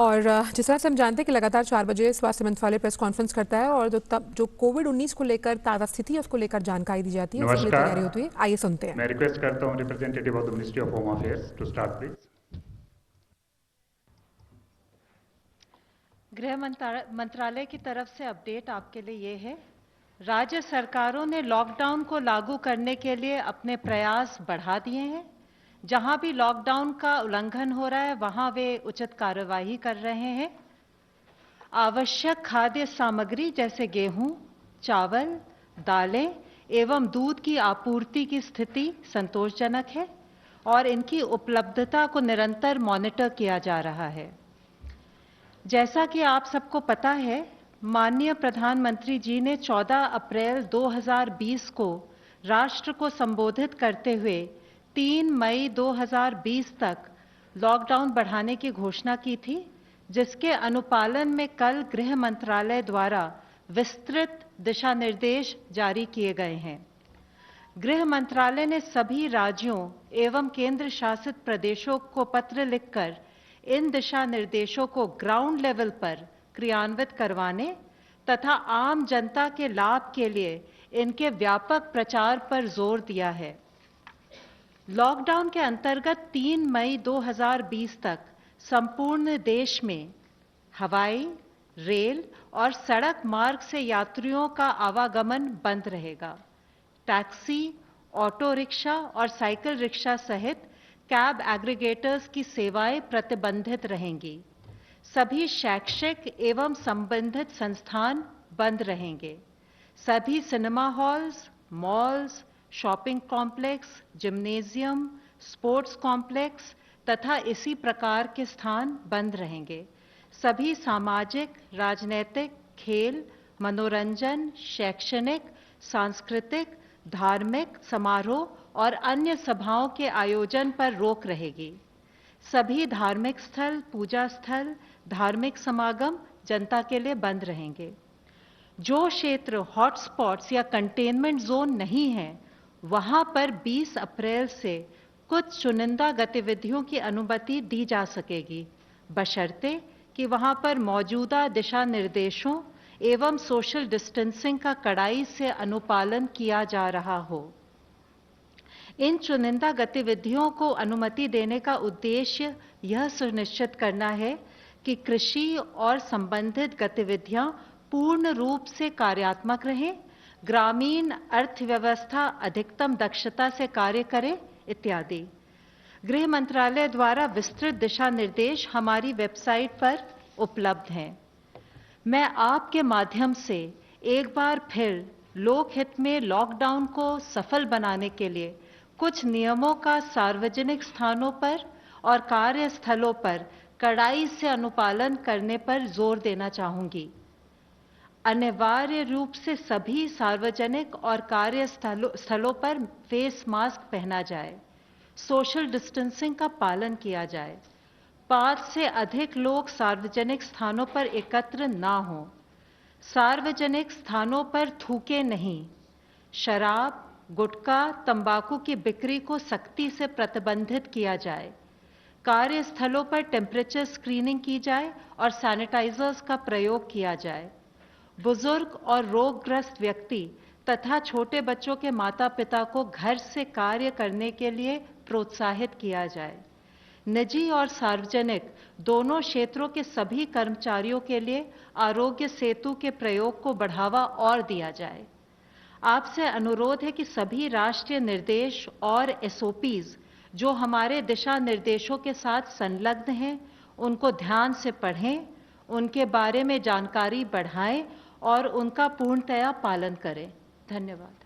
और जिस तरह से हम जानते हैं कि लगातार 4 बजे स्वास्थ्य मंत्रालय प्रेस कॉन्फ्रेंस करता है और जो कोविड-19 को लेकर ताज़ा स्थिति है उसको लेकर जानकारी दी जाती है, उसके लिए नमस्कार। तैयारी होती है। आइए सुनते हैं। मैं रिक्वेस्ट करता हूं representative of the ministry of home affairs to start please. गृह मंत्रालय की तरफ से अपडेट आपके लिए ये है। राज्य सरकारों ने लॉकडाउन को लागू करने के लिए अपने प्रयास बढ़ा दिए हैं। जहां भी लॉकडाउन का उल्लंघन हो रहा है वहां वे उचित कार्यवाही कर रहे हैं। आवश्यक खाद्य सामग्री जैसे गेहूं, चावल, दालें एवं दूध की आपूर्ति की स्थिति संतोषजनक है और इनकी उपलब्धता को निरंतर मॉनिटर किया जा रहा है। जैसा कि आप सबको पता है, माननीय प्रधानमंत्री जी ने 14 अप्रैल 2020 को राष्ट्र को संबोधित करते हुए 3 मई 2020 तक लॉकडाउन बढ़ाने की घोषणा की थी, जिसके अनुपालन में कल गृह मंत्रालय द्वारा विस्तृत दिशा निर्देश जारी किए गए हैं। गृह मंत्रालय ने सभी राज्यों एवं केंद्र शासित प्रदेशों को पत्र लिखकर इन दिशा निर्देशों को ग्राउंड लेवल पर क्रियान्वित करवाने तथा आम जनता के लाभ के लिए इनके व्यापक प्रचार पर जोर दिया है। लॉकडाउन के अंतर्गत 3 मई 2020 तक संपूर्ण देश में हवाई, रेल और सड़क मार्ग से यात्रियों का आवागमन बंद रहेगा। टैक्सी, ऑटो रिक्शा और साइकिल रिक्शा सहित कैब एग्रीगेटर्स की सेवाएं प्रतिबंधित रहेंगी। सभी शैक्षिक एवं संबंधित संस्थान बंद रहेंगे। सभी cinema halls, malls, shopping complex, gymnasium, sports complex तथा इसी प्रकार के स्थान बंद रहेंगे। सभी सामाजिक, राजनीतिक, खेल, मनोरंजन, शैक्षणिक, सांस्कृतिक, धार्मिक समारोह और अन्य सभाओं के आयोजन पर रोक रहेगी। सभी धार्मिक स्थल, पूजा स्थल, धार्मिक समागम जनता के लिए बंद रहेंगे। जो क्षेत्र हॉटस्पॉट्स या कंटेनमेंट जोन नहीं है, वहां पर 20 अप्रैल से कुछ चुनिंदा गतिविधियों की अनुमति दी जा सकेगी, बशर्ते कि वहां पर मौजूदा दिशा निर्देशों एवं सोशल डिस्टेंसिंग का कड़ाई से अनुपालन किया जा रहा हो। इन चुनिंदा गतिविधियों को अनुमति देने का उद्देश्य यह सुनिश्चित करना है कि कृषि और संबंधित गतिविधियां पूर्ण रूप से कार्यात्मक रहें, ग्रामीण अर्थव्यवस्था अधिकतम दक्षता से कार्य करे इत्यादि। गृह मंत्रालय द्वारा विस्तृत दिशा निर्देश हमारी वेबसाइट पर उपलब्ध हैं। मैं आपके माध्यम से एक बार फिर लोकहित में लॉकडाउन को सफल बनाने के लिए कुछ नियमों का सार्वजनिक स्थानों पर और कार्यस्थलों पर कड़ाई से अनुपालन करने पर जोर देना चाहूंगी। अनिवार्य रूप से सभी सार्वजनिक और कार्यस्थलों पर फेस मास्क पहना जाए, सोशल डिस्टेंसिंग का पालन किया जाए, 5 से अधिक लोग सार्वजनिक स्थानों पर एकत्र ना हों, सार्वजनिक स्थानों पर थूके नहीं, शराब, गुटखा, तंबाकू की बिक्री को सख्ती से प्रतिबंधित किया जाए, कार्यस्थलों पर टेम्परेचर स्क्रीनिंग की जाए और सैनिटाइजर्स का प्रयोग किया जाए। बुजुर्ग और रोगग्रस्त व्यक्ति तथा छोटे बच्चों के माता-पिता को घर से कार्य करने के लिए प्रोत्साहित किया जाए। निजी और सार्वजनिक दोनों क्षेत्रों के सभी कर्मचारियों के लिए आरोग्य सेतु के प्रयोग को बढ़ावा और दिया जाए। आपसे अनुरोध है कि सभी राष्ट्रीय निर्देश और एसओपीज जो हमारे दिशा निर्देशों के साथ संलग्न हैं, उनको ध्यान से पढ़ें, उनके बारे में जानकारी बढ़ाएं और उनका पूर्णतया पालन करें। धन्यवाद।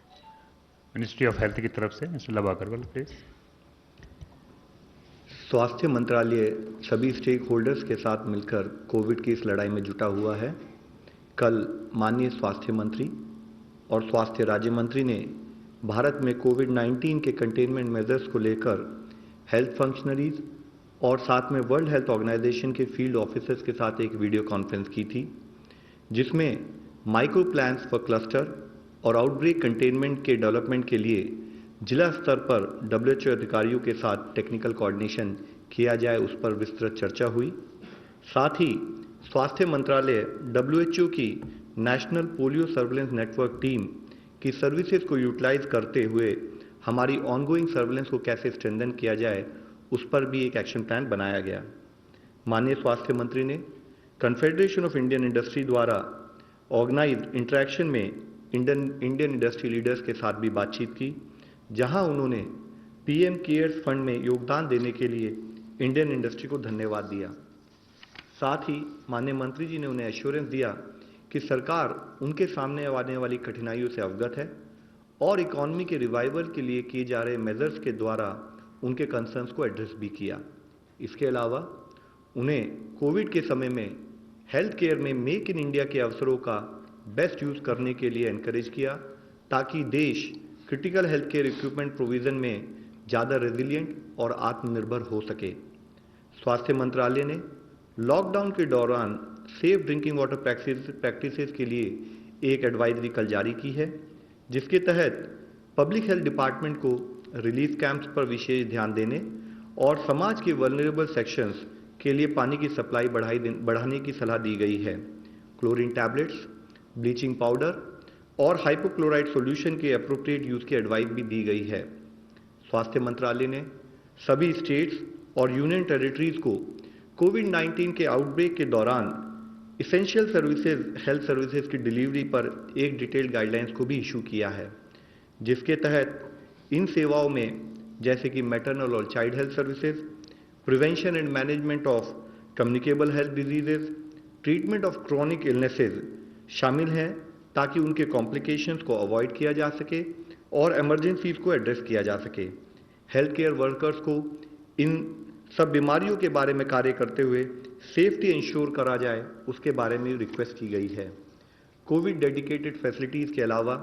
मिनिस्ट्री ऑफ हेल्थ की तरफ से मिस्टर लव अग्रवाल प्लीज। स्वास्थ्य मंत्रालय सभी स्टेक होल्डर्स के साथ मिलकर कोविड की इस लड़ाई में जुटा हुआ है। कल माननीय स्वास्थ्य मंत्री और स्वास्थ्य राज्य मंत्री ने भारत में कोविड-19 के कंटेनमेंट मेजर्स को लेकर हेल्थ फंक्शनरीज और साथ में वर्ल्ड हेल्थ ऑर्गेनाइजेशन के फील्ड ऑफिसर्स के साथ एक वीडियो कॉन्फ्रेंस की थी, जिसमें माइक्रो प्लान्स फॉर क्लस्टर और आउटब्रेक कंटेनमेंट के डेवलपमेंट के लिए जिला स्तर पर WHO अधिकारियों के साथ टेक्निकल कोऑर्डिनेशन किया जाए, उस पर विस्तृत चर्चा हुई। साथ ही स्वास्थ्य मंत्रालय WHO की national polio surveillance network team की सर्विसेज को यूटिलाइज करते हुए हमारी ऑनगोइंग सर्विलेंस को कैसे स्ट्रेंथन किया जाए, उस पर भी एक एक्शन प्लान बनाया गया। माननीय स्वास्थ्य मंत्री ने कन्फेडरेशन ऑफ इंडियन इंडस्ट्री द्वारा ऑर्गेनाइज्ड इंटरेक्शन में इंडियन इंडस्ट्री लीडर्स के साथ भी बातचीत की, जहां उन्होंने PM केयर्स फंड में योगदान देने के लिए इंडियन इंडस्ट्री को धन्यवाद दिया। साथ ही माननीय मंत्री जी ने उन्हें एश्योरेंस दिया कि सरकार उनके सामने आने वाली कठिनाइयों से अवगत है और इकोनॉमी के रिवाइवल के लिए किए जा रहे मेजर्स के द्वारा उनके कंसर्न्स को एड्रेस भी किया। इसके अलावा उन्हें कोविड के समय में हेल्थ केयर में मेक इन इंडिया के अवसरों का बेस्ट यूज करने के लिए एनकरेज किया, ताकि देश critical health care equipment provision में ज़्यादा रेजिलिएंट और आत्मनिर्भर हो सके। स्वास्थ्य मंत्रालय ने लॉकडाउन के दौरान सेफ ड्रिंकिंग वाटर प्रैक्टिसेस के लिए एक एडवाइजरी कल जारी की है, जिसके तहत पब्लिक हेल्थ डिपार्टमेंट को रिलीफ कैंप्स पर विशेष ध्यान देने और समाज के वल्नरेबल सेक्शंस के लिए पानी की सप्लाई बढ़ाने की सलाह दी गई है। क्लोरीन टैबलेट्स, ब्लीचिंग पाउडर और हाइपोक्लोराइड सॉल्यूशन के एप्रोप्रिएट यूज की एडवाइस भी दी गई है। स्वास्थ्य मंत्रालय ने सभी स्टेट्स और यूनियन टेरिटरीज को कोविड-19 के आउटब्रेक के दौरान इसेंशियल सर्विसेज हेल्थ सर्विसेज की डिलीवरी पर एक डिटेल्ड गाइडलाइंस को भी इशू किया है, जिसके तहत इन सेवाओं में जैसे कि मैटरनल और child health services, prevention and management of communicable health diseases, treatment of chronic illnesses शामिल हैं, ताकि उनके कॉम्प्लिकेशंस को अवॉइड किया जा सके और इमरजेंसीज को एड्रेस किया जा सके। हेल्थ केयर वर्कर्स को इन सब बीमारियों के बारे में कार्य करते हुए सेफ्टी इंश्योर करा जाए, उसके बारे में रिक्वेस्ट की गई है। कोविड डेडिकेटेड फैसिलिटीज़ के अलावा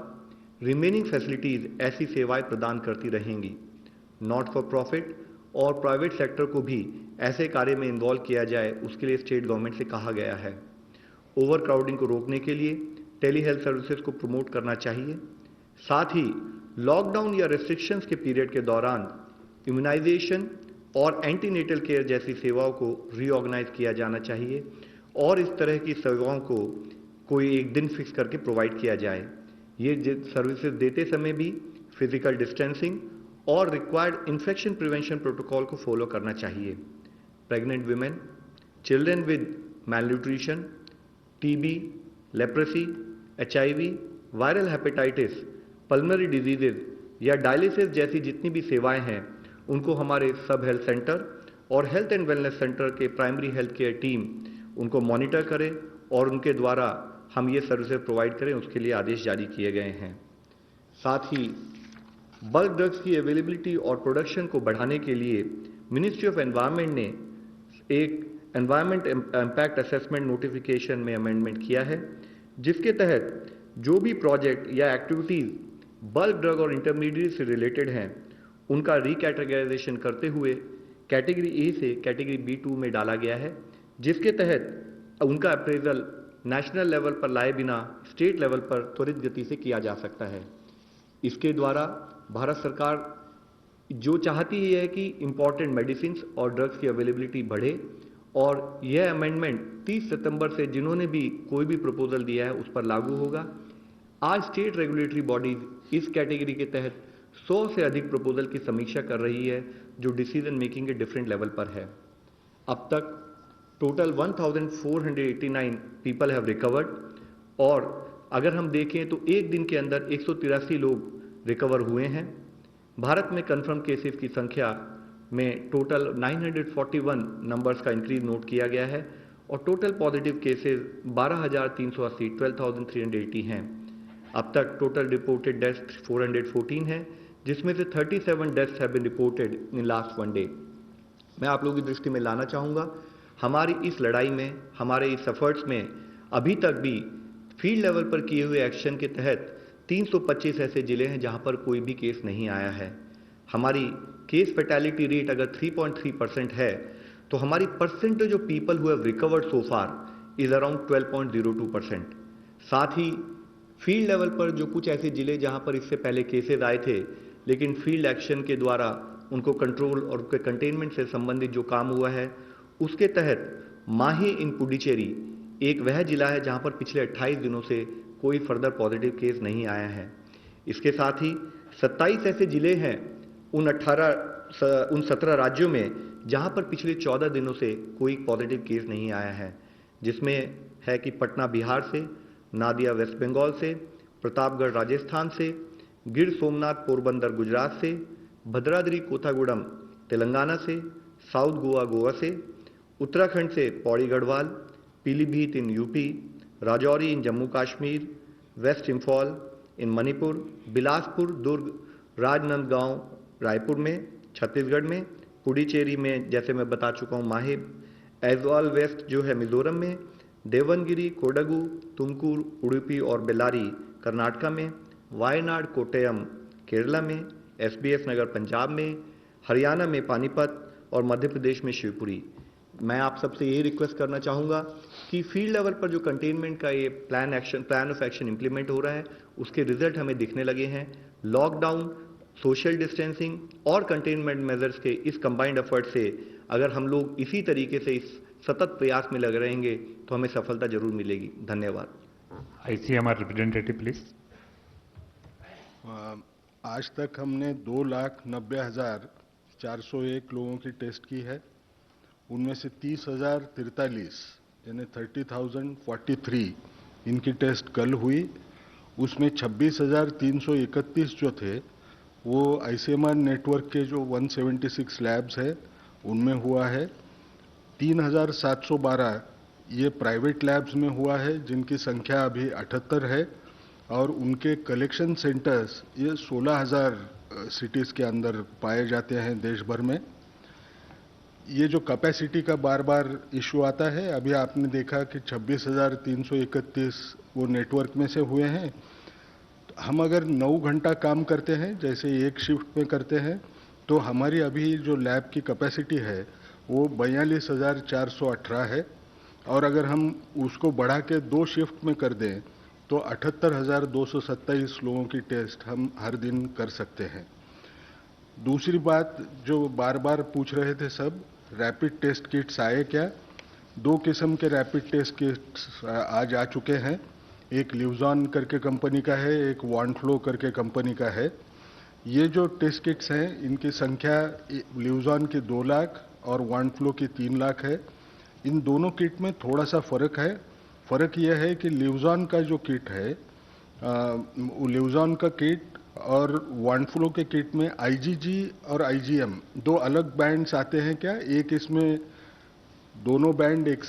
रिमेनिंग फैसिलिटीज़ ऐसी सेवाएं प्रदान करती रहेंगी। नॉट फॉर प्रॉफिट और प्राइवेट सेक्टर को भी ऐसे कार्य में इन्वॉल्व किया जाए, उसके लिए स्टेट गवर्नमेंट से कहा गया है। ओवर क्राउडिंग को रोकने के लिए टेली हेल्थ सर्विसेज को प्रमोट करना चाहिए। साथ ही लॉकडाउन या रेस्ट्रिक्शंस के पीरियड के दौरान इम्यूनाइजेशन और एंटीनेटल केयर जैसी सेवाओं को रीऑर्गेनाइज किया जाना चाहिए और इस तरह की सेवाओं को कोई एक दिन फिक्स करके प्रोवाइड किया जाए। ये सर्विसेज देते समय भी फिजिकल डिस्टेंसिंग और रिक्वायर्ड इन्फेक्शन प्रिवेंशन प्रोटोकॉल को फॉलो करना चाहिए। Pregnant women, children with malnutrition, TB, leprosy, HIV, viral hepatitis, pulmonary diseases या डायलिसिस जैसी जितनी भी सेवाएं हैं, उनको हमारे सब हेल्थ सेंटर और हेल्थ एंड वेलनेस सेंटर के प्राइमरी हेल्थ केयर टीम उनको मॉनिटर करें और उनके द्वारा हम ये सर्विसेज प्रोवाइड करें, उसके लिए आदेश जारी किए गए हैं। साथ ही बल्क ड्रग्स की अवेलेबिलिटी और प्रोडक्शन को बढ़ाने के लिए मिनिस्ट्री ऑफ एनवायरनमेंट ने एक एनवायरनमेंट इम्पैक्ट असेसमेंट नोटिफिकेशन में अमेंडमेंट किया है, जिसके तहत जो भी प्रोजेक्ट या एक्टिविटीज बल्क ड्रग और इंटरमीडिएट से रिलेटेड हैं, उनका रिकैटेगराइजेशन करते हुए कैटेगरी A से कैटेगरी B2 में डाला गया है, जिसके तहत उनका अप्रेजल नेशनल लेवल पर लाए बिना स्टेट लेवल पर त्वरित गति से किया जा सकता है। इसके द्वारा भारत सरकार जो चाहती है कि इंपॉर्टेंट मेडिसिन और ड्रग्स की अवेलेबिलिटी बढ़े, और यह अमेंडमेंट 30 सितंबर से जिन्होंने भी कोई भी प्रपोजल दिया है उस पर लागू होगा। आज स्टेट रेगुलेटरी बॉडीज इस कैटेगरी के तहत 100 से अधिक प्रपोजल की समीक्षा कर रही है, जो डिसीजन मेकिंग के डिफरेंट लेवल पर है। अब तक टोटल 1489 पीपल हैव रिकवर्ड, और अगर हम देखें तो एक दिन के अंदर 183 लोग रिकवर हुए हैं। भारत में कंफर्म केसेस की संख्या में टोटल 941 नंबर्स का इंक्रीज नोट किया गया है और टोटल पॉजिटिव केसेस 12,380 12,380 हैं। अब तक टोटल रिपोर्टेड डेथ्स 414 हैं, जिसमें से 37 deaths have been reported in last 1 day. मैं आप लोगों की दृष्टि में लाना चाहूँगा, हमारी इस लड़ाई में, हमारे इस एफर्ट्स में अभी तक भी फील्ड लेवल पर किए हुए एक्शन के तहत 325 ऐसे जिले हैं जहां पर कोई भी केस नहीं आया है। हमारी केस फैटेलिटी रेट अगर 3.3% है, तो हमारी percentage of people who have recovered so far is around 12.02%। साथ ही फील्ड लेवल पर जो कुछ ऐसे जिले जहां पर इससे पहले केसेस आए थे, लेकिन फील्ड एक्शन के द्वारा उनको कंट्रोल और उनके कंटेनमेंट से संबंधित जो काम हुआ है, उसके तहत माही इन पुडुचेरी एक वह जिला है जहां पर पिछले 28 दिनों से कोई फर्दर पॉजिटिव केस नहीं आया है। इसके साथ ही 27 ऐसे जिले हैं उन 17 राज्यों में जहां पर पिछले 14 दिनों से कोई पॉजिटिव केस नहीं आया है, जिसमें है कि पटना बिहार से, नादिया वेस्ट बंगाल से, प्रतापगढ़ राजस्थान से, गिर सोमनाथ पोरबंदर गुजरात से, भद्राद्री कोथागुडम तेलंगाना से, साउथ गोवा गोवा से, उत्तराखंड से Pauri Garhwal, Pilibhit in UP, Rajouri in Jammu Kashmir, west Imphal in Manipur, Bilaspur, Durg, Rajnandgaon Raipur में, छत्तीसगढ़ में, पुडुचेरी में जैसे मैं बता चुका हूं माहे, ऐजवाल वेस्ट जो है मिजोरम में, देवनगिरी, कोडगु, तुमकुर, उडुपी और बेल्लारी कर्नाटका में, वायनाड, कोट्टयम केरला में, एसबीएस नगर पंजाब में, हरियाणा में पानीपत और मध्य प्रदेश में शिवपुरी। मैं आप सबसे यही रिक्वेस्ट करना चाहूँगा कि फील्ड लेवल पर जो कंटेनमेंट का ये प्लान ऑफ एक्शन इंप्लीमेंट हो रहा है उसके रिजल्ट हमें दिखने लगे हैं। लॉकडाउन, सोशल डिस्टेंसिंग और कंटेनमेंट मेजर्स के इस कंबाइंड एफर्ट से अगर हम लोग इसी तरीके से इस सतत प्रयास में लगे रहेंगे तो हमें सफलता जरूर मिलेगी। धन्यवाद। ICMR representative please. आज तक हमने 2,90,401 लोगों की टेस्ट की है। उनमें से 30,043 यानी 30,043 इनकी टेस्ट कल हुई। उसमें 26,331 जो थे वो ICMR नेटवर्क के जो 176 लैब्स है उनमें हुआ है। 3,712 ये प्राइवेट लैब्स में हुआ है जिनकी संख्या अभी 78 है और उनके कलेक्शन सेंटर्स ये 16,000 सिटीज़ के अंदर पाए जाते हैं देश भर में। ये जो कैपेसिटी का बार बार इशू आता है, अभी आपने देखा कि 26,331 वो नेटवर्क में से हुए हैं। हम अगर 9 घंटा काम करते हैं जैसे एक शिफ्ट में करते हैं तो हमारी अभी जो लैब की कैपेसिटी है वो 42,418 है और अगर हम उसको बढ़ा के 2 शिफ्ट में कर दें तो 78,227 लोगों की टेस्ट हम हर दिन कर सकते हैं। दूसरी बात जो बार बार पूछ रहे थे सब, रैपिड टेस्ट किट्स आए क्या? 2 किस्म के रैपिड टेस्ट किट्स आज आ चुके हैं। एक लिवजॉन करके कंपनी का है, एक वॉन्फ्लो करके कंपनी का है। ये जो टेस्ट किट्स हैं इनकी संख्या लिवजॉन की 2 लाख और वॉन्फ्लो की 3 लाख है। इन दोनों किट में थोड़ा सा फर्क है। फर्क यह है कि लिवजॉन का जो किट है, लिवजॉन का किट और वॉन्फ्लो के किट में IgG और IgM 2 अलग बैंड्स आते हैं क्या? एक इसमें दोनों बैंड एक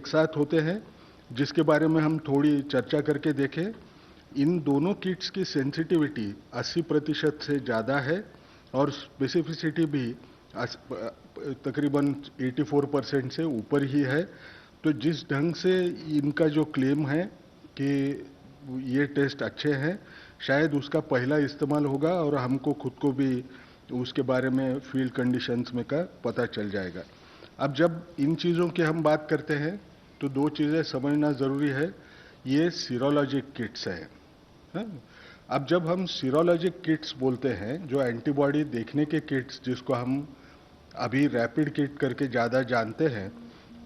साथ होते हैं, जिसके बारे में हम थोड़ी चर्चा करके देखें। इन दोनों किट्स की सेंसिटिविटी 80% से ज़्यादा है और स्पेसिफिसिटी भी तकरीबन 84% से ऊपर ही है। तो जिस ढंग से इनका जो क्लेम है कि ये टेस्ट अच्छे हैं, शायद उसका पहला इस्तेमाल होगा और हमको खुद को भी उसके बारे में फील्ड कंडीशंस में का पता चल जाएगा। अब जब इन चीज़ों की हम बात करते हैं तो 2 चीज़ें समझना ज़रूरी है। ये सीरोलॉजिक किट्स हैं। अब जब हम सीरोलॉजिक किट्स बोलते हैं, जो एंटीबॉडी देखने के किट्स जिसको हम अभी रैपिड किट करके ज़्यादा जानते हैं,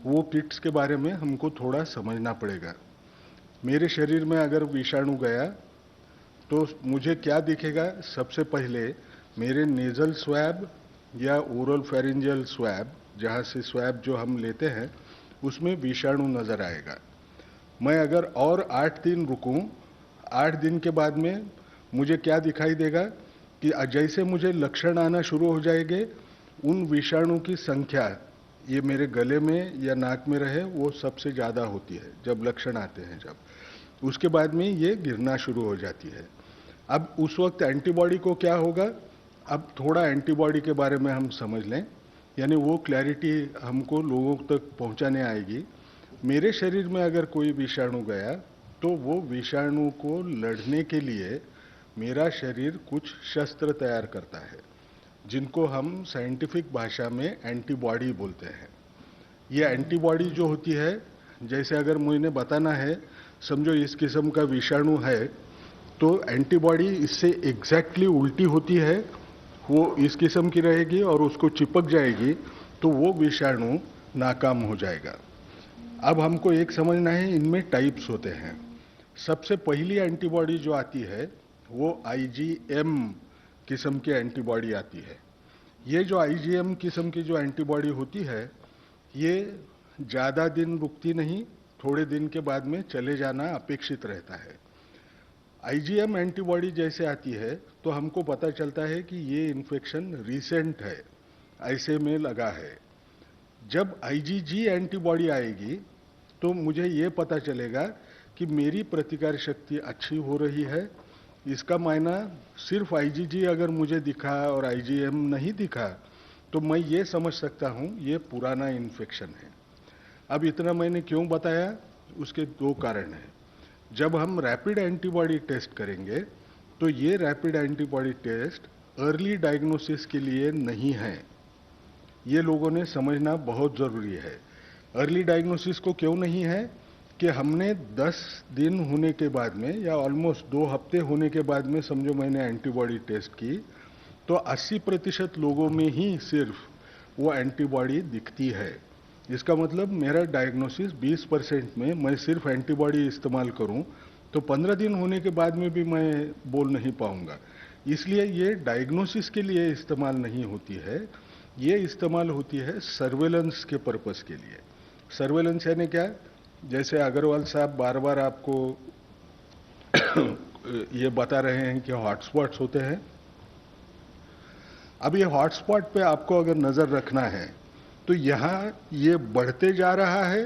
वो किट्स के बारे में हमको थोड़ा समझना पड़ेगा। मेरे शरीर में अगर विषाणु गया तो मुझे क्या दिखेगा? सबसे पहले मेरे नेजल स्वैब या ओरल फेरेंजियल स्वैब, जहाँ से स्वैब जो हम लेते हैं उसमें विषाणु नज़र आएगा। मैं अगर और 8 दिन रुकूं, 8 दिन के बाद में मुझे क्या दिखाई देगा कि जैसे मुझे लक्षण आना शुरू हो जाएंगे, उन विषाणु की संख्या ये मेरे गले में या नाक में रहे वो सबसे ज़्यादा होती है जब लक्षण आते हैं। जब उसके बाद में ये गिरना शुरू हो जाती है। अब उस वक्त एंटीबॉडी को क्या होगा? अब थोड़ा एंटीबॉडी के बारे में हम समझ लें, यानी वो क्लैरिटी हमको लोगों तक पहुंचाने आएगी। मेरे शरीर में अगर कोई विषाणु गया तो वो विषाणु को लड़ने के लिए मेरा शरीर कुछ शस्त्र तैयार करता है, जिनको हम साइंटिफिक भाषा में एंटीबॉडी बोलते हैं। ये एंटीबॉडी जो होती है, जैसे अगर मुझे बताना है, समझो इस किस्म का विषाणु है तो एंटीबॉडी इससे एग्जैक्टली उल्टी होती है, वो इस किस्म की रहेगी और उसको चिपक जाएगी तो वो विषाणु नाकाम हो जाएगा। अब हमको एक समझना है, इनमें टाइप्स होते हैं। सबसे पहली एंटीबॉडी जो आती है वो IgM किस्म की एंटीबॉडी आती है। ये जो IgM किस्म की जो एंटीबॉडी होती है, ये ज़्यादा दिन रुकती नहीं, थोड़े दिन के बाद में चले जाना अपेक्षित रहता है। IgM एंटीबॉडी जैसे आती है तो हमको पता चलता है कि ये इन्फेक्शन रिसेंट है, ऐसे में लगा है। जब IgG एंटीबॉडी आएगी तो मुझे ये पता चलेगा कि मेरी प्रतिकार शक्ति अच्छी हो रही है। इसका मायना सिर्फ IgG अगर मुझे दिखा और IgM नहीं दिखा तो मैं ये समझ सकता हूँ ये पुराना इन्फेक्शन है। अब इतना मैंने क्यों बताया, उसके दो कारण हैं। जब हम रैपिड एंटीबॉडी टेस्ट करेंगे तो ये rapid antibody test early diagnosis के लिए नहीं है। ये लोगों ने समझना बहुत ज़रूरी है। अर्ली डायग्नोसिस को क्यों नहीं है कि हमने 10 दिन होने के बाद में या ऑलमोस्ट 2 हफ्ते होने के बाद में समझो मैंने एंटीबॉडी टेस्ट की तो 80% लोगों में ही सिर्फ वो एंटीबॉडी दिखती है। इसका मतलब मेरा डायग्नोसिस 20% में मैं सिर्फ एंटीबॉडी इस्तेमाल करूं तो 15 दिन होने के बाद में भी मैं बोल नहीं पाऊंगा। इसलिए ये डायग्नोसिस के लिए इस्तेमाल नहीं होती है, ये इस्तेमाल होती है सर्वेलेंस के पर्पस के लिए। सर्वेलेंस यानी क्या, जैसे अग्रवाल साहब बार बार आपको ये बता रहे हैं कि हॉटस्पॉट्स होते हैं। अब ये हॉटस्पॉट पे आपको अगर नज़र रखना है तो यहाँ ये बढ़ते जा रहा है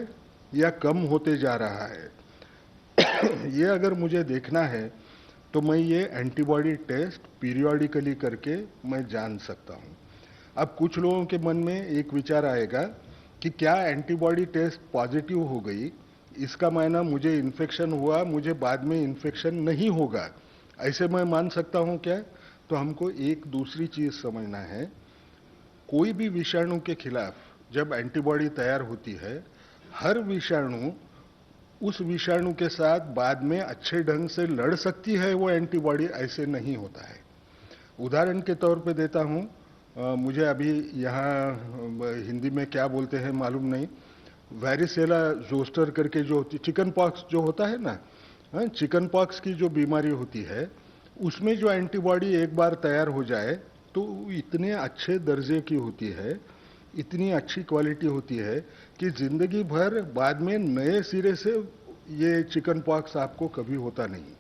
या कम होते जा रहा है ये अगर मुझे देखना है तो मैं ये एंटीबॉडी टेस्ट पीरियोडिकली करके मैं जान सकता हूँ। अब कुछ लोगों के मन में एक विचार आएगा कि क्या एंटीबॉडी टेस्ट पॉजिटिव हो गई, इसका मायना मुझे इन्फेक्शन हुआ, मुझे बाद में इन्फेक्शन नहीं होगा, ऐसे मैं मान सकता हूँ क्या? तो हमको एक दूसरी चीज समझना है। कोई भी विषाणु के खिलाफ जब एंटीबॉडी तैयार होती है, हर विषाणु उस विषाणु के साथ बाद में अच्छे ढंग से लड़ सकती है वो एंटीबॉडी, ऐसे नहीं होता है। उदाहरण के तौर पे देता हूँ, मुझे अभी यहाँ हिंदी में क्या बोलते हैं मालूम नहीं, वैरिसेला जोस्टर करके जो चिकन पॉक्स जो होता है ना, चिकन पॉक्स की जो बीमारी होती है उसमें जो एंटीबॉडी एक बार तैयार हो जाए तो इतने अच्छे दर्जे की होती है, इतनी अच्छी क्वालिटी होती है कि जिंदगी भर बाद में नए सिरे से ये चिकन पॉक्स आपको कभी होता नहीं।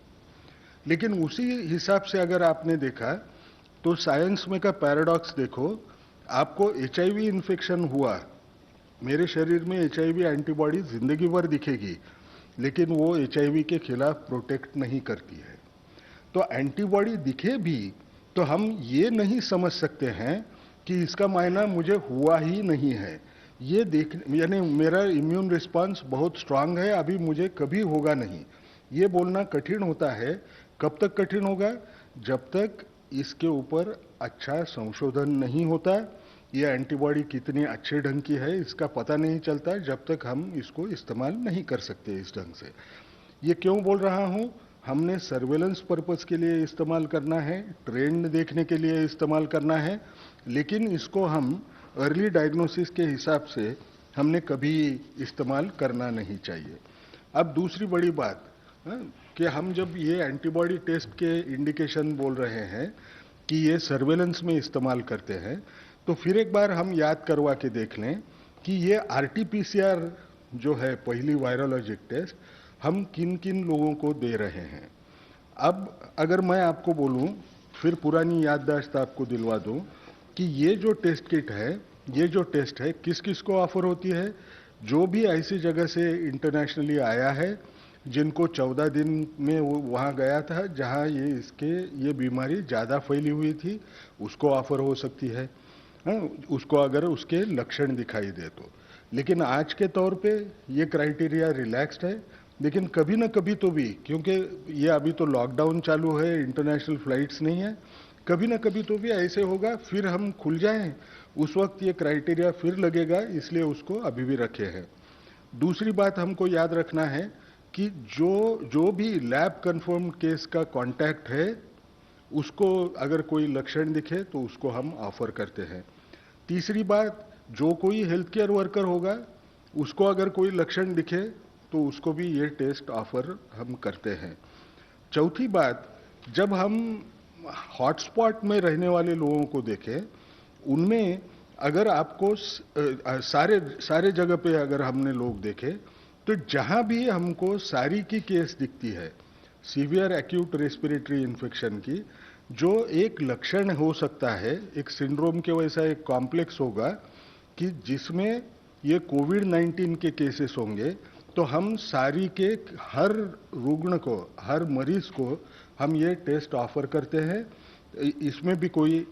लेकिन उसी हिसाब से अगर आपने देखा तो साइंस में का पैराडॉक्स देखो, आपको HIV इन्फेक्शन हुआ, मेरे शरीर में HIV एंटीबॉडी जिंदगी भर दिखेगी लेकिन वो HIV के खिलाफ प्रोटेक्ट नहीं करती है। तो एंटीबॉडी दिखे भी तो हम ये नहीं समझ सकते हैं कि इसका मायना मुझे हुआ ही नहीं है। ये देख यानी मेरा इम्यून रिस्पांस बहुत स्ट्रांग है, अभी मुझे कभी होगा नहीं, ये बोलना कठिन होता है। कब तक कठिन होगा? जब तक इसके ऊपर अच्छा संशोधन नहीं होता, ये एंटीबॉडी कितनी अच्छे ढंग की है इसका पता नहीं चलता, जब तक हम इसको इस्तेमाल नहीं कर सकते इस ढंग से। ये क्यों बोल रहा हूँ? हमने सर्वेलेंस पर्पस के लिए इस्तेमाल करना है, ट्रेंड देखने के लिए इस्तेमाल करना है, लेकिन इसको हम अर्ली डायग्नोसिस के हिसाब से हमने कभी इस्तेमाल करना नहीं चाहिए। अब दूसरी बड़ी बात कि हम जब ये एंटीबॉडी टेस्ट के इंडिकेशन बोल रहे हैं कि ये सर्वेलेंस में इस्तेमाल करते हैं, तो फिर एक बार हम याद करवा के देख लें कि ये RT-PCR जो है पहली वायरोलॉजिक टेस्ट हम किन किन लोगों को दे रहे हैं। अब अगर मैं आपको बोलूं, फिर पुरानी याददाश्त आपको दिलवा दूं कि ये जो टेस्ट किट है, ये जो टेस्ट है किस किस को ऑफर होती है? जो भी ऐसी जगह से इंटरनेशनली आया है जिनको 14 दिन में वो वहाँ गया था जहाँ ये बीमारी ज़्यादा फैली हुई थी, उसको ऑफर हो सकती है, उसको अगर उसके लक्षण दिखाई दे तो। लेकिन आज के तौर पे ये क्राइटेरिया रिलैक्स्ड है, लेकिन कभी ना कभी तो भी, क्योंकि ये अभी तो लॉकडाउन चालू है, इंटरनेशनल फ्लाइट्स नहीं है, कभी ना कभी तो भी ऐसे होगा, फिर हम खुल जाएं, उस वक्त ये क्राइटेरिया फिर लगेगा, इसलिए उसको अभी भी रखे हैं। दूसरी बात हमको याद रखना है कि जो भी लैब कंफर्म केस का कांटेक्ट है उसको अगर कोई लक्षण दिखे तो उसको हम ऑफर करते हैं। तीसरी बात, जो कोई हेल्थ केयर वर्कर होगा उसको अगर कोई लक्षण दिखे तो उसको भी ये टेस्ट ऑफर हम करते हैं। चौथी बात, जब हम हॉटस्पॉट में रहने वाले लोगों को देखें, उनमें अगर आपको सारे जगह पे अगर हमने लोग देखे तो जहां भी हमको सारी की केस दिखती है सीवियर एक्यूट रेस्पिरेटरी इन्फेक्शन की, जो एक लक्षण हो सकता है, एक सिंड्रोम के वैसा एक कॉम्प्लेक्स होगा कि जिसमें ये कोविड-19 के केसेस होंगे, तो हम सारी के हर रुग्ण को, हर मरीज को हम ये टेस्ट ऑफर करते हैं। इसमें भी कोई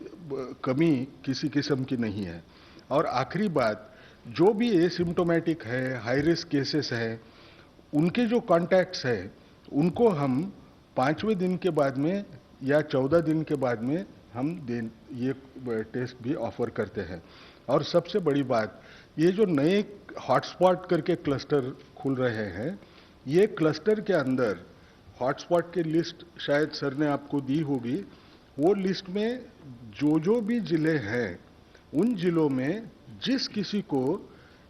कमी किसी किस्म की नहीं है। और आखिरी बात, जो भी एसिम्टोमेटिक है, हाई रिस्क केसेस हैं, उनके जो कॉन्टैक्ट्स हैं, उनको हम 5वें दिन के बाद में या 14 दिन के बाद में हम ये टेस्ट भी ऑफर करते हैं। और सबसे बड़ी बात, ये जो नए हॉटस्पॉट करके क्लस्टर खुल रहे हैं, ये क्लस्टर के अंदर हॉटस्पॉट की लिस्ट शायद सर ने आपको दी होगी, वो लिस्ट में जो भी जिले हैं, उन जिलों में जिस किसी को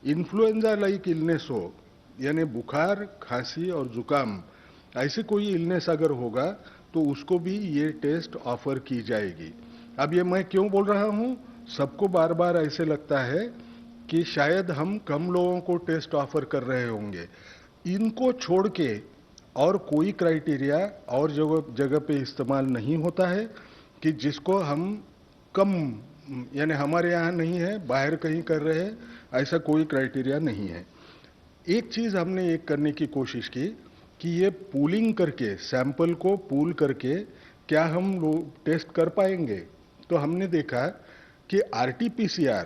इन्फ्लुएंजा लाइक इलनेस हो, यानी बुखार, खांसी और जुकाम, ऐसे कोई इलनेस अगर होगा तो उसको भी ये टेस्ट ऑफर की जाएगी। अब ये मैं क्यों बोल रहा हूं, सबको बार बार ऐसे लगता है कि शायद हम कम लोगों को टेस्ट ऑफर कर रहे होंगे। इनको छोड़ के और कोई क्राइटेरिया और जगह पे इस्तेमाल नहीं होता है कि जिसको हम कम, यानी हमारे यहाँ नहीं है, बाहर कहीं कर रहे हैं, ऐसा कोई क्राइटेरिया नहीं है। एक चीज हमने एक करने की कोशिश की कि ये पूलिंग करके, सैंपल को पूल करके क्या हम लोग टेस्ट कर पाएंगे। तो हमने देखा कि RT-PCR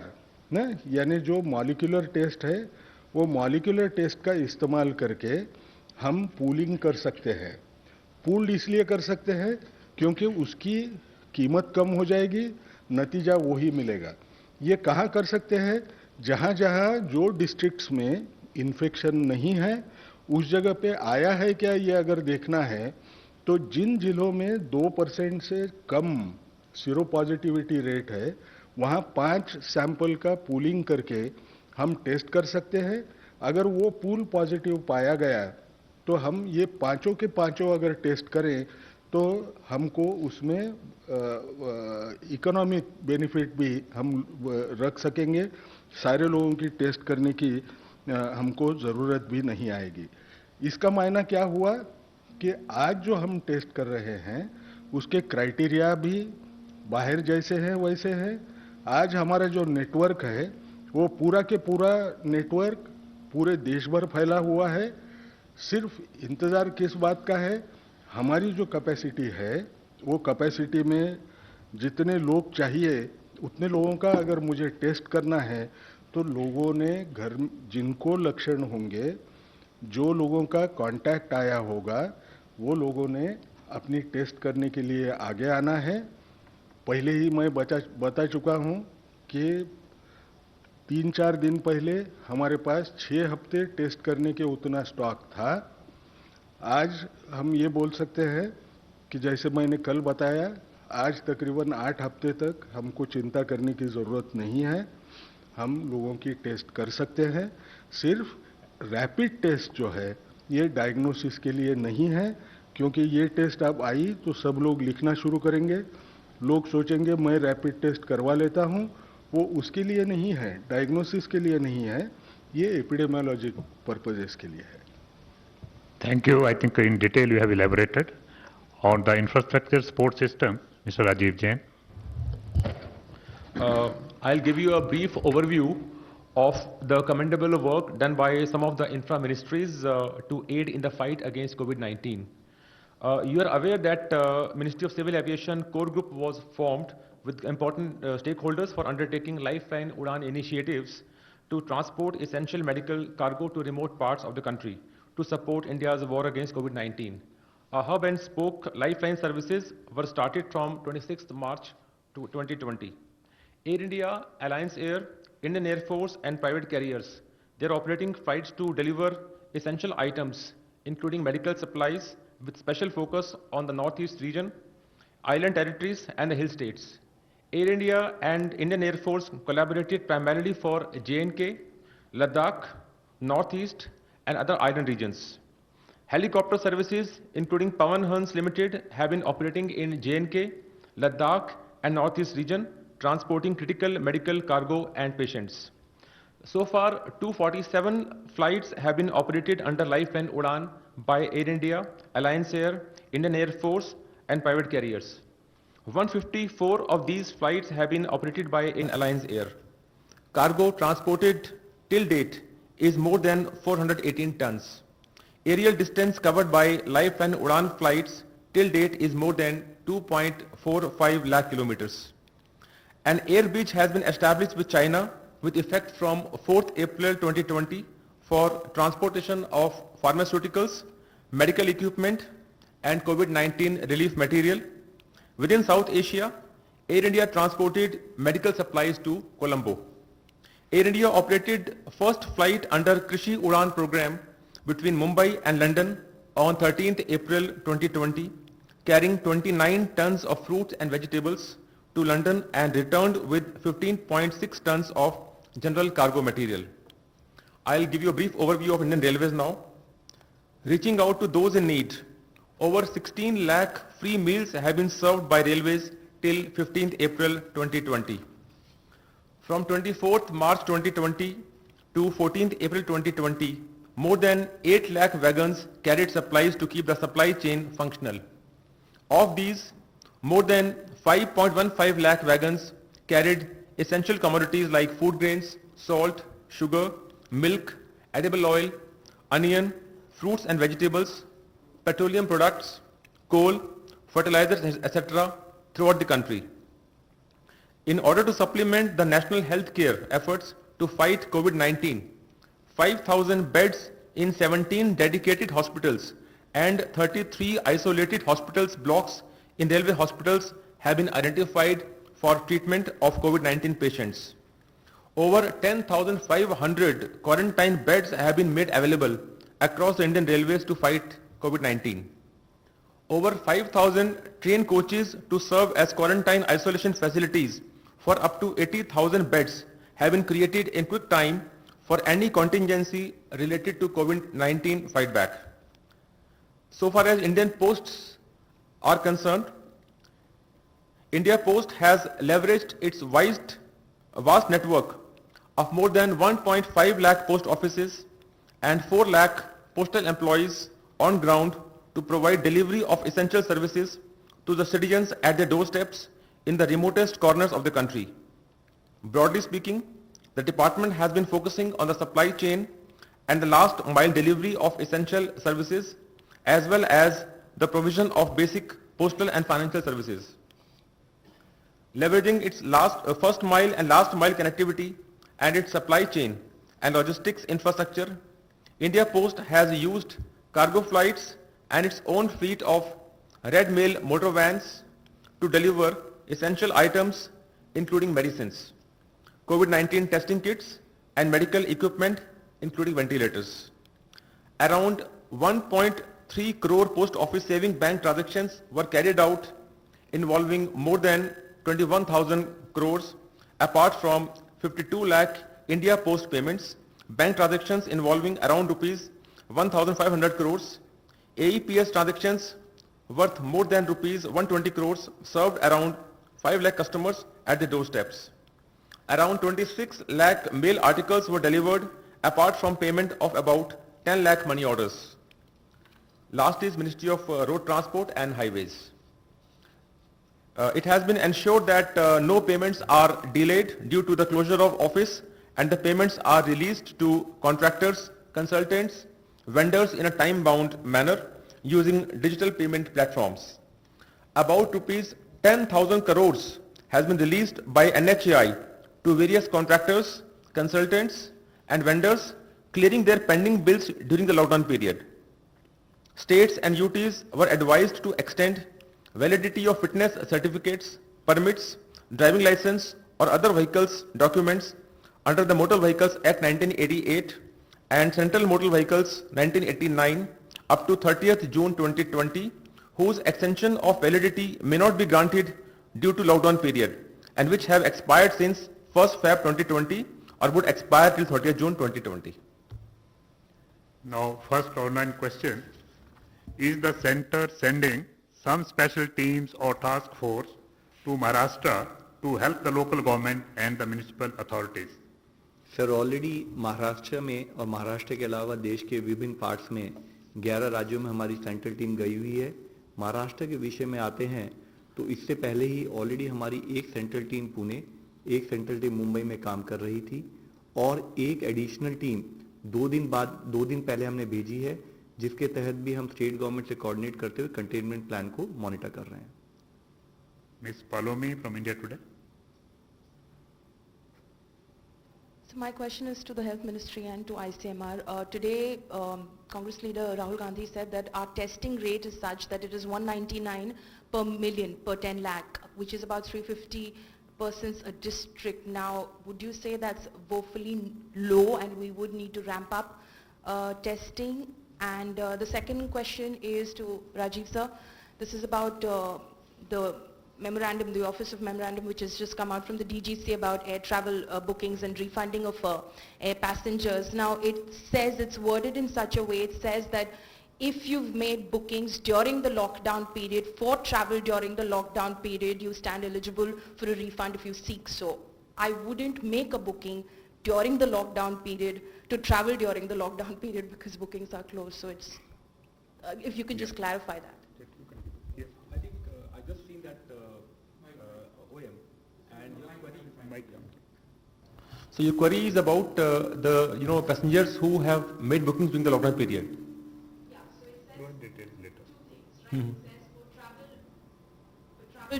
ना, यानी जो मॉलिक्यूलर टेस्ट है, वो मॉलिक्यूलर टेस्ट का इस्तेमाल करके हम पूलिंग कर सकते हैं। पूल्ड इसलिए कर सकते हैं क्योंकि उसकी कीमत कम हो जाएगी, नतीजा वही मिलेगा। ये कहाँ कर सकते हैं, जहाँ जहाँ जो डिस्ट्रिक्ट्स में इन्फेक्शन नहीं है, उस जगह पे आया है क्या ये अगर देखना है, तो जिन जिलों में 2% से कम सीरो पॉजिटिविटी रेट है, वहाँ 5 सैंपल का पूलिंग करके हम टेस्ट कर सकते हैं। अगर वो पूल पॉजिटिव पाया गया तो हम ये पांचों के पांचों अगर टेस्ट करें तो हमको उसमें इकोनॉमिक बेनिफिट भी हम रख सकेंगे। सारे लोगों की टेस्ट करने की हमको ज़रूरत भी नहीं आएगी। इसका मायना क्या हुआ कि आज जो हम टेस्ट कर रहे हैं उसके क्राइटेरिया भी बाहर जैसे हैं वैसे हैं। आज हमारा जो नेटवर्क है वो पूरा के पूरा नेटवर्क पूरे देश भर फैला हुआ है। सिर्फ इंतज़ार किस बात का है, हमारी जो कैपेसिटी है वो कैपेसिटी में जितने लोग चाहिए उतने लोगों का अगर मुझे टेस्ट करना है तो लोगों ने घर जिनको लक्षण होंगे, जो लोगों का कांटेक्ट आया होगा, वो लोगों ने अपनी टेस्ट करने के लिए आगे आना है। पहले ही मैं बता चुका हूं कि 3-4 दिन पहले हमारे पास 6 हफ्ते टेस्ट करने के उतना स्टॉक था। आज हम ये बोल सकते हैं कि जैसे मैंने कल बताया, आज तकरीबन 8 हफ्ते तक हमको चिंता करने की ज़रूरत नहीं है। हम लोगों की टेस्ट कर सकते हैं। सिर्फ रैपिड टेस्ट जो है ये डायग्नोसिस के लिए नहीं है, क्योंकि ये टेस्ट अब आई तो सब लोग लिखना शुरू करेंगे। लोग सोचेंगे मैं रैपिड टेस्ट करवा लेता हूं, वो उसके लिए नहीं है, डायग्नोसिस के लिए नहीं है, ये एपिडेमियोलॉजिक पर्पजेस के लिए है। Thank you. I think in detail you have elaborated on the infrastructure support system, Mr. Rajiv Jain. I'll give you a brief overview of the commendable work done by some of the infra ministries to aid in the fight against COVID-19. You are aware that Ministry of Civil Aviation core group was formed with important stakeholders for undertaking Lifeline Udan initiatives to transport essential medical cargo to remote parts of the country to support India's war against COVID-19. A hub and spoke Lifeline services were started from 26th March to 2020. Air India, Alliance Air, Indian Air Force and private carriers, they're operating flights to deliver essential items, including medical supplies with special focus on the Northeast region, island territories and the hill states. Air India and Indian Air Force collaborated primarily for J&K, Ladakh, Northeast, and other island regions. Helicopter services, including Pawan Hans Limited, have been operating in J&K, Ladakh, and Northeast region, transporting critical medical cargo and patients. So far, 247 flights have been operated under Lifeline Udan by Air India, Alliance Air, Indian Air Force, and private carriers. 154 of these flights have been operated by Alliance Air. Cargo transported till date is more than 418 tons. Aerial distance covered by Lifeline Udan flights till date is more than 2.45 lakh kilometers. An air bridge has been established with China with effect from 4th April 2020 for transportation of pharmaceuticals, medical equipment, and COVID-19 relief material. Within South Asia, Air India transported medical supplies to Colombo. Air India operated first flight under Krishi Udan program between Mumbai and London on 13th April 2020, carrying 29 tons of fruits and vegetables to London and returned with 15.6 tons of general cargo material. I'll give you a brief overview of Indian Railways now. Reaching out to those in need, over 16 lakh free meals have been served by railways till 15th April 2020. From 24th March 2020 to 14th April 2020, more than 8 lakh wagons carried supplies to keep the supply chain functional. Of these, more than 5.15 lakh wagons carried essential commodities like food grains, salt, sugar, milk, edible oil, onion, fruits and vegetables, petroleum products, coal, fertilizers, etc. throughout the country. In order to supplement the national health care efforts to fight COVID-19, 5,000 beds in 17 dedicated hospitals and 33 isolated hospitals blocks in railway hospitals have been identified for treatment of COVID-19 patients. Over 10,500 quarantine beds have been made available across the Indian Railways to fight COVID-19. Over 5,000 train coaches to serve as quarantine isolation facilities for up to 80,000 beds have been created in quick time for any contingency related to COVID-19 fight back. So far as Indian Posts are concerned, India Post has leveraged its vast network of more than 1.5 lakh post offices and 4 lakh postal employees on ground to provide delivery of essential services to the citizens at their doorsteps in the remotest corners of the country. Broadly speaking, the department has been focusing on the supply chain and the last mile delivery of essential services as well as the provision of basic postal and financial services. Leveraging its first mile and last mile connectivity and its supply chain and logistics infrastructure, India Post has used cargo flights and its own fleet of Red Mail motor vans to deliver essential items including medicines, COVID-19 testing kits and medical equipment including ventilators. Around 1.3 crore post office saving bank transactions were carried out involving more than 21,000 crores apart from 52 lakh India Post payments, bank transactions involving around rupees 1,500 crores, AEPS transactions worth more than rupees 120 crores served around 5 lakh customers at the doorsteps. Around 26 lakh mail articles were delivered apart from payment of about 10 lakh money orders. Last is Ministry of Road Transport and Highways. It has been ensured that no payments are delayed due to the closure of office and the payments are released to contractors, consultants, vendors in a time-bound manner using digital payment platforms. About rupees 10,000 crores has been released by NHAI to various contractors, consultants and vendors clearing their pending bills during the lockdown period. States and UTs were advised to extend validity of fitness certificates, permits, driving license or other vehicles documents under the Motor Vehicles Act 1988 and Central Motor Vehicles 1989 up to 30th June 2020, whose extension of validity may not be granted due to lockdown period and which have expired since 1st Feb 2020 or would expire till 30th June 2020. Now, first online question. Is the center sending some special teams or task force to Maharashtra to help the local government and the municipal authorities? Sir already Maharashtra में और महाराष्ट्र के अलावा देश के विभिन्न parts में 11 राज्यों में हमारी सेंट्रल टीम गई हुई है। महाराष्ट्र के विषय में आते हैं तो इससे पहले ही ऑलरेडी हमारी एक सेंट्रल टीम पुणे, एक सेंट्रल टीम मुंबई में काम कर रही थी और एक एडिशनल टीम 2 दिन पहले हमने भेजी है, जिसके तहत भी हम स्टेट गवर्नमेंट से कोऑर्डिनेट करते हुए कंटेनमेंट प्लान को मॉनिटर कर रहे हैं। Ms. Palomi from India Today. So my question is to the Health Ministry and to ICMR. Today, Congress leader Rahul Gandhi said that our testing rate is such that it is 199 per million per 10 lakh, which is about 350 persons a district. Now, would you say that's woefully low and we would need to ramp up testing? And the second question is to Rajiv sir. This is about the memorandum, the Office of Memorandum, which has just come out from the DGC about air travel bookings and refunding of air passengers. Now, it says, it's worded in such a way, it says that if you've made bookings during the lockdown period for travel during the lockdown period, you stand eligible for a refund if you seek so. I wouldn't make a booking during the lockdown period to travel during the lockdown period because bookings are closed. So it's, if you could just clarify that. I think I just seen that OM and your query. So your query is about the passengers who have made bookings during the lockdown period.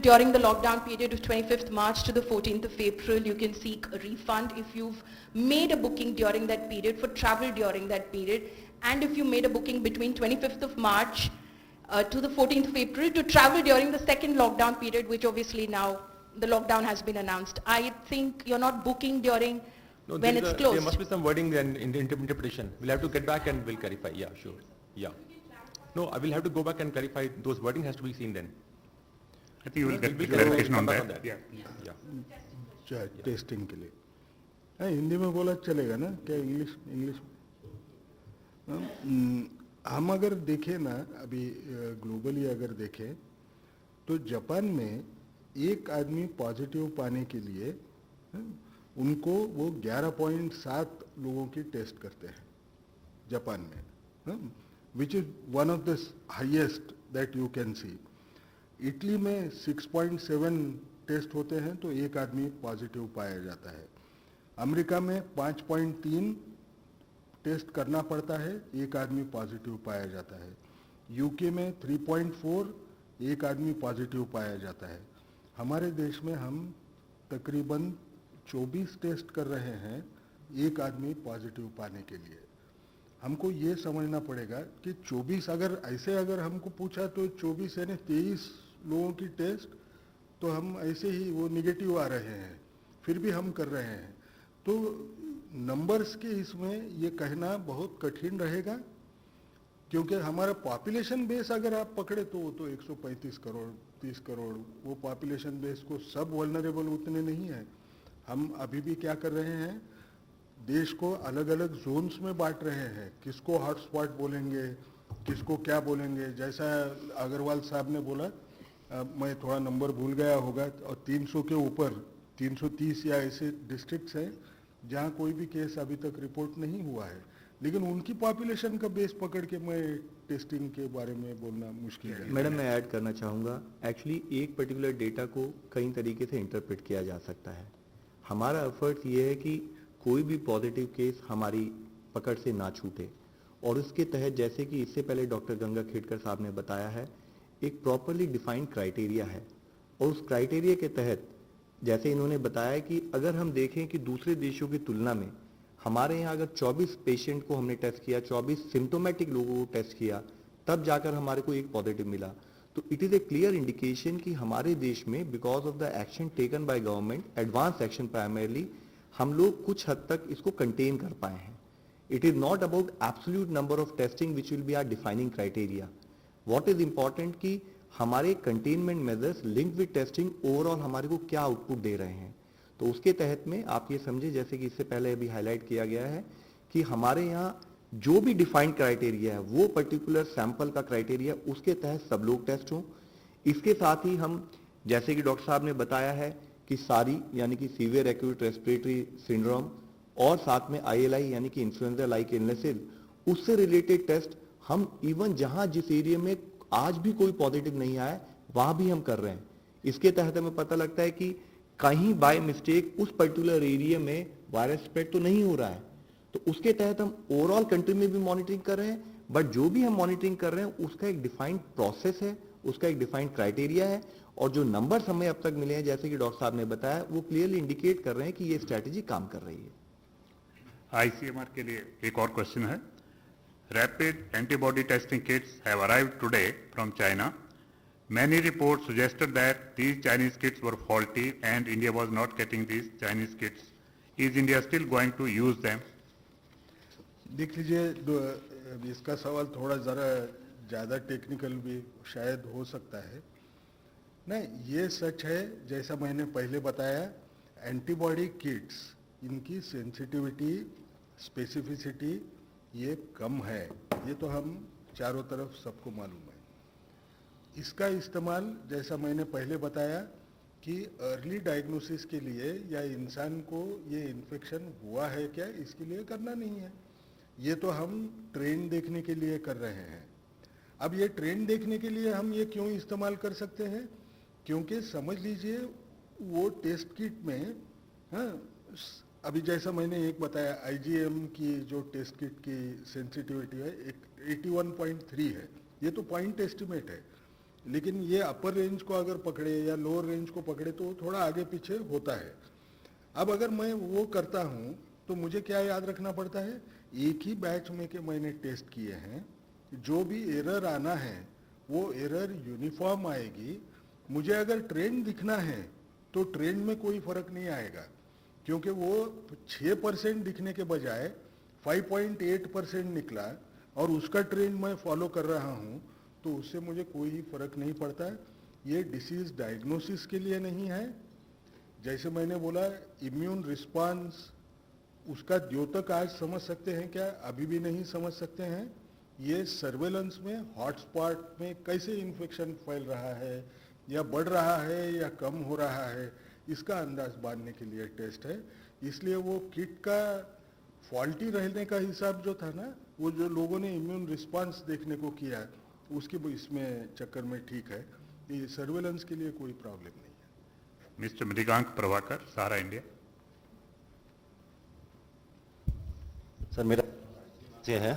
During the lockdown period of 25th March to the 14th of April, you can seek a refund if you've made a booking during that period for travel during that period, and if you made a booking between 25th of March to the 14th of April to travel during the second lockdown period, which obviously now the lockdown has been announced. I think you're not booking during when it's closed. There must be some wording then in the interpretation. We'll have to get back and we'll clarify. Yeah, sure. Yeah. No, I will have to go back and clarify. Those wording has to be seen then. I think you will get We'll clarification come on back that. Yeah. Yeah. Testing के लिए हिंदी में बोला चलेगा ना क्या? English हम अगर देखें ना, अभी ग्लोबली अगर देखें तो जापान में एक आदमी पॉजिटिव पाने के लिए उनको वो 11.7 लोगों की टेस्ट करते हैं जापान में, which is one of the highest that you can see. Italy में 6.7 टेस्ट होते हैं तो एक आदमी पॉजिटिव पाया जाता है। अमेरिका में 5.3 टेस्ट करना पड़ता है, एक आदमी पॉजिटिव पाया जाता है। यूके में 3.4 एक आदमी पॉजिटिव पाया जाता है। हमारे देश में हम तकरीबन 24 टेस्ट कर रहे हैं एक आदमी पॉजिटिव पाने के लिए। हमको ये समझना पड़ेगा कि 24 अगर हमको पूछा तो 24 यानी 23 लोगों की टेस्ट तो हम ऐसे ही वो निगेटिव आ रहे हैं, फिर भी हम कर रहे हैं। तो नंबर्स के इसमें ये कहना बहुत कठिन रहेगा, क्योंकि हमारा पॉपुलेशन बेस अगर आप पकड़े तो वो तो 135 करोड़ 30 करोड़, वो पॉपुलेशन बेस को सब वल्नरेबल उतने नहीं है। हम अभी भी क्या कर रहे हैं, देश को अलग अलग जोन्स में बांट रहे हैं, किसको हॉटस्पॉट बोलेंगे, किसको क्या बोलेंगे। जैसा अग्रवाल साहब ने बोला, मैं थोड़ा नंबर भूल गया होगा, और 300 के ऊपर 330 या ऐसे डिस्ट्रिक्ट्स हैं जहां कोई भी केस अभी तक रिपोर्ट नहीं हुआ है, लेकिन उनकी पॉपुलेशन का बेस पकड़ के मैं टेस्टिंग के बारे में बोलना मुश्किल है। मैडम, मैं ऐड करना चाहूँगा, एक्चुअली एक पर्टिकुलर डेटा को कई तरीके से इंटरप्रेट किया जा सकता है। हमारा एफर्ट ये है कि कोई भी पॉजिटिव केस हमारी पकड़ से ना छूटे, और उसके तहत जैसे कि इससे पहले डॉक्टर गंगा खेडकर साहब ने बताया है, एक प्रॉपरली डिफाइंड क्राइटेरिया है, और उस क्राइटेरिया के तहत जैसे इन्होंने बताया कि अगर हम देखें कि दूसरे देशों की तुलना में हमारे यहाँ अगर 24 पेशेंट को हमने टेस्ट किया, 24 सिम्टोमेटिक लोगों को टेस्ट किया, तब जाकर हमारे को एक पॉजिटिव मिला, तो it is a clear indication कि हमारे देश में because of the action taken by government, advance action primarily, हम लोग कुछ हद तक इसको कंटेन कर पाए हैं। It is not about absolute number of testing which will be our defining criteria. What is important कि हमारे containment measures link with testing overall हमारे को क्या आउटपुट दे रहे हैं। तो उसके तहत में आप ये समझे, जैसे कि इससे पहले अभी हाईलाइट किया गया है कि हमारे यहाँ जो भी डिफाइंड क्राइटेरिया है वो पर्टिकुलर सैंपल का क्राइटेरिया उसके तहत सब लोग टेस्ट हों। इसके साथ ही हम जैसे कि डॉक्टर साहब ने बताया है कि सारी यानी कि सीवियर एक्यूट रेस्पिरेटरी सिंड्रोम और साथ में ILI यानी कि इन्फ्लुएंजा लाइक इलनेसेस उससे रिलेटेड टेस्ट हम इवन जहां जिस एरिया में आज भी कोई पॉजिटिव नहीं आया वहां भी हम कर रहे हैं। इसके तहत हमें पता लगता है कि कहीं बाय मिस्टेक उस पर्टिकुलर एरिया में वायरस स्प्रेड तो नहीं हो रहा है, तो उसके तहत हम ओवरऑल कंट्री में भी मॉनिटरिंग कर रहे हैं। बट जो भी हम मॉनिटरिंग कर रहे हैं उसका एक डिफाइंड प्रोसेस है, उसका एक डिफाइंड क्राइटेरिया है, और जो नंबर्स हमें अब तक मिले हैं जैसे कि डॉक्टर साहब ने बताया वो क्लियरली इंडिकेट कर रहे हैं कि ये स्ट्रैटेजी काम कर रही है। ICMR के लिए एक और क्वेश्चन है। Rapid antibody testing kits have arrived today from China. Many reports suggested that these Chinese kits were faulty and India was not getting these Chinese kits. Is India still going to use them? देख लीजिए, इसका सवाल थोड़ा ज़रा ज़्यादा technical भी शायद हो सकता है। नहीं, ये सच है जैसा मैंने पहले बताया, एंटीबॉडी किट्स इनकी सेंसिटिविटी स्पेसिफिसिटी ये कम है, ये तो हम चारों तरफ सबको मालूम है। इसका इस्तेमाल जैसा मैंने पहले बताया कि अर्ली डायग्नोसिस के लिए या इंसान को ये इन्फेक्शन हुआ है क्या इसके लिए करना नहीं है, ये तो हम ट्रेंड देखने के लिए कर रहे हैं। अब ये ट्रेंड देखने के लिए हम ये क्यों इस्तेमाल कर सकते हैं, क्योंकि समझ लीजिए वो टेस्ट किट में, हाँ, अभी जैसा मैंने एक बताया IgM की जो टेस्ट किट की सेंसिटिविटी है 81.3 है, ये तो पॉइंट एस्टिमेट है, लेकिन ये अपर रेंज को अगर पकड़े या लोअर रेंज को पकड़े तो थोड़ा आगे पीछे होता है। अब अगर मैं वो करता हूँ तो मुझे क्या याद रखना पड़ता है, एक ही बैच में के मैंने टेस्ट किए हैं, जो भी एरर आना है वो एरर यूनिफॉर्म आएगी। मुझे अगर ट्रेंड दिखना है तो ट्रेंड में कोई फर्क नहीं आएगा, क्योंकि वो 6% दिखने के बजाय 5.8% निकला और उसका ट्रेंड मैं फॉलो कर रहा हूँ, तो उससे मुझे कोई फर्क नहीं पड़ता। ये डिसीज डायग्नोसिस के लिए नहीं है। जैसे मैंने बोला इम्यून रिस्पांस, उसका द्योतक आज समझ सकते हैं क्या, अभी भी नहीं समझ सकते हैं। ये सर्वेलेंस में हॉटस्पॉट में कैसे इन्फेक्शन फैल रहा है या बढ़ रहा है या कम हो रहा है, इसका अंदाज बांधने के लिए टेस्ट है। इसलिए वो किट का फॉल्टी रहने का हिसाब जो था ना, वो जो लोगों ने इम्यून रिस्पांस देखने को किया उसके इसमें चक्कर में ठीक है। ये सर्वेलेंस के लिए कोई प्रॉब्लम नहीं है। मिस्टर मृगांक प्रभाकर, सहारा इंडिया। सर मेरा से है,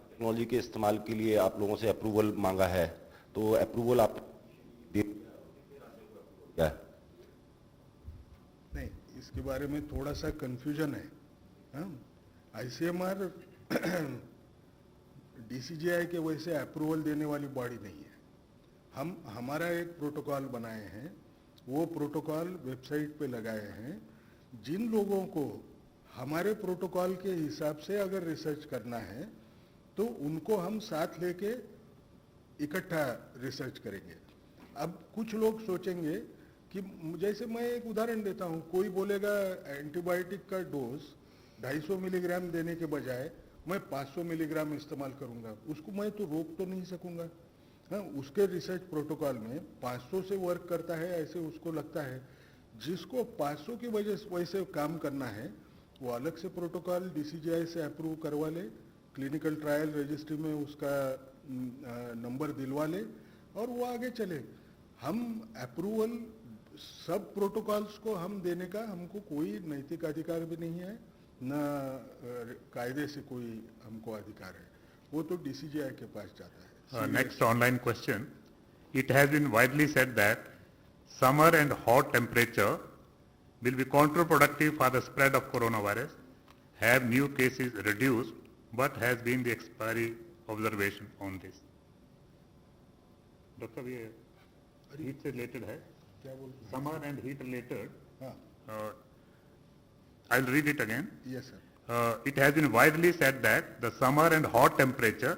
टेक्नोलॉजी के इस्तेमाल के लिए आप लोगों से अप्रूवल मांगा है, तो अप्रूवल आप दे क्या? नहीं, इसके बारे में थोड़ा सा कंफ्यूजन है। ICMR DCGI के वैसे अप्रूवल देने वाली बॉडी नहीं है। हम हमारा एक प्रोटोकॉल बनाए हैं, वो प्रोटोकॉल वेबसाइट पे लगाए हैं। जिन लोगों को हमारे प्रोटोकॉल के हिसाब से अगर रिसर्च करना है तो उनको हम साथ लेके इकट्ठा रिसर्च करेंगे। अब कुछ लोग सोचेंगे कि जैसे मैं एक उदाहरण देता हूँ, कोई बोलेगा एंटीबायोटिक का डोज 250 मिलीग्राम देने के बजाय मैं 500 मिलीग्राम इस्तेमाल करूँगा, उसको मैं तो रोक तो नहीं सकूँगा। हाँ, उसके रिसर्च प्रोटोकॉल में 500 से वर्क करता है ऐसे उसको लगता है। जिसको 500 की वजह से वैसे काम करना है वो अलग से प्रोटोकॉल DCGI से अप्रूव करवा ले, क्लिनिकल ट्रायल रजिस्ट्री में उसका नंबर दिलवा ले और वो आगे चले। हम अप्रूवल सब प्रोटोकॉल्स को हम देने का हमको कोई नैतिक अधिकार भी नहीं है, न कायदे से कोई हमको अधिकार है, वो तो DCGI के पास जाता है। Next online question. It has been widely said that summer and hot temperature will be counterproductive for the spread of coronavirus. Have new cases reduced? What has been the expiry observation on this? Doctor साहब, ये heat से related है, क्या बोलते हैं? Summer and heat related. हाँ, I will read it again. Yes sir. It has been widely said that the summer and hot temperature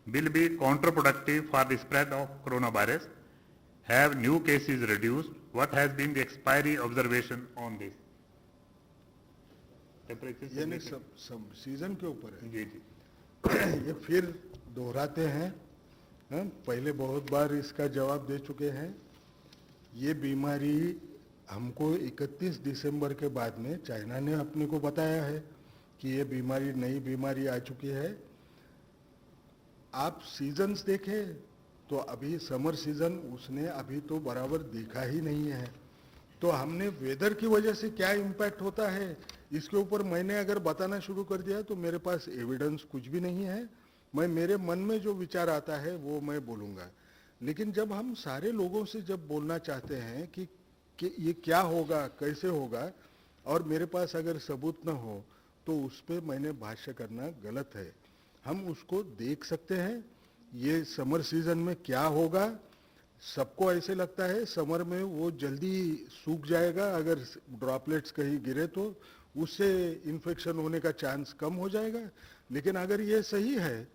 will be counterproductive for the spread of coronavirus. Have new cases reduced? What has been the expiry observation on this? Temperature यानी सब season के ऊपर है। जी जी ये फिर दोहराते हैं, पहले बहुत बार इसका जवाब दे चुके हैं। ये बीमारी हमको 31 दिसंबर के बाद में चाइना ने अपने को बताया है कि ये बीमारी नई बीमारी आ चुकी है। आप सीजन्स देखें तो अभी समर सीजन उसने अभी तो बराबर देखा ही नहीं है। तो हमने वेदर की वजह से क्या इम्पैक्ट होता है इसके ऊपर मैंने अगर बताना शुरू कर दिया तो मेरे पास एविडेंस कुछ भी नहीं है। मैं मेरे मन में जो विचार आता है वो मैं बोलूँगा। लेकिन जब हम सारे लोगों से जब बोलना चाहते हैं कि ये क्या होगा, कैसे होगा, और मेरे पास अगर सबूत न हो तो उस पर मैंने भाष्य करना गलत है। हम उसको देख सकते हैं ये समर सीजन में क्या होगा। सबको ऐसे लगता है समर में वो जल्दी सूख जाएगा, अगर ड्रॉपलेट्स कहीं गिरे तो उससे इन्फेक्शन होने का चांस कम हो जाएगा। लेकिन अगर ये सही है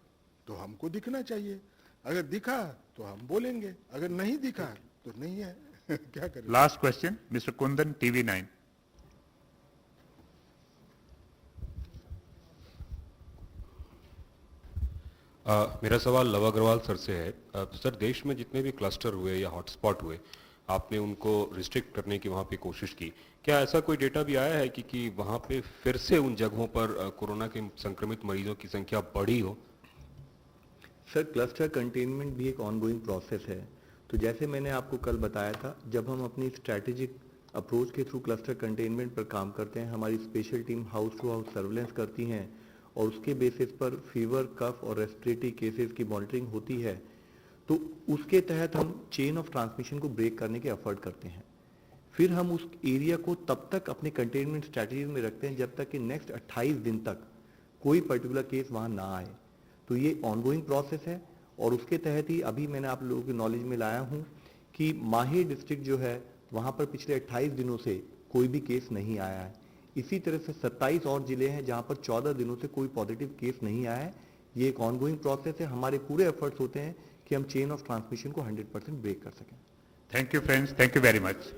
तो हमको दिखना चाहिए, अगर दिखा तो हम बोलेंगे, अगर नहीं दिखा तो नहीं है। क्या करें। Last question mister Kundan TV9। मेरा सवाल लव अग्रवाल सर से है। सर, देश में जितने भी क्लस्टर हुए या हॉटस्पॉट हुए, आपने उनको रिस्ट्रिक्ट करने की वहाँ पे कोशिश की। क्या ऐसा कोई डेटा भी आया है कि वहाँ पे फिर से उन जगहों पर कोरोना के संक्रमित मरीजों की संख्या बढ़ी हो? सर, क्लस्टर कंटेनमेंट भी एक ऑनगोइंग प्रोसेस है। तो जैसे मैंने आपको कल बताया था, जब हम अपनी स्ट्रैटेजिक अप्रोच के थ्रू क्लस्टर कंटेनमेंट पर काम करते हैं, हमारी special team house to house surveillance करती हैं और उसके बेसिस पर फीवर, कफ और रेस्पिरेटरी केसेस की मॉनिटरिंग होती है। तो उसके तहत हम चेन ऑफ ट्रांसमिशन को ब्रेक करने के एफर्ट करते हैं। फिर हम उस एरिया को तब तक अपने कंटेनमेंट स्ट्रैटेजी में रखते हैं जब तक कि नेक्स्ट 28 दिन तक कोई पर्टिकुलर केस वहाँ ना आए। तो ये ऑनगोइंग प्रोसेस है और उसके तहत ही अभी मैंने आप लोगों की नॉलेज में लाया हूँ कि माहे डिस्ट्रिक्ट जो है वहाँ पर पिछले 28 दिनों से कोई भी केस नहीं आया है। इसी तरह से 27 और जिले हैं जहाँ पर 14 दिनों से कोई पॉजिटिव केस नहीं आया है। ये एक ऑनगोइंग प्रोसेस है। हमारे पूरे एफर्ट्स होते हैं कि हम चेन ऑफ ट्रांसमिशन को 100% ब्रेक कर सकें। Thank you friends, thank you very much.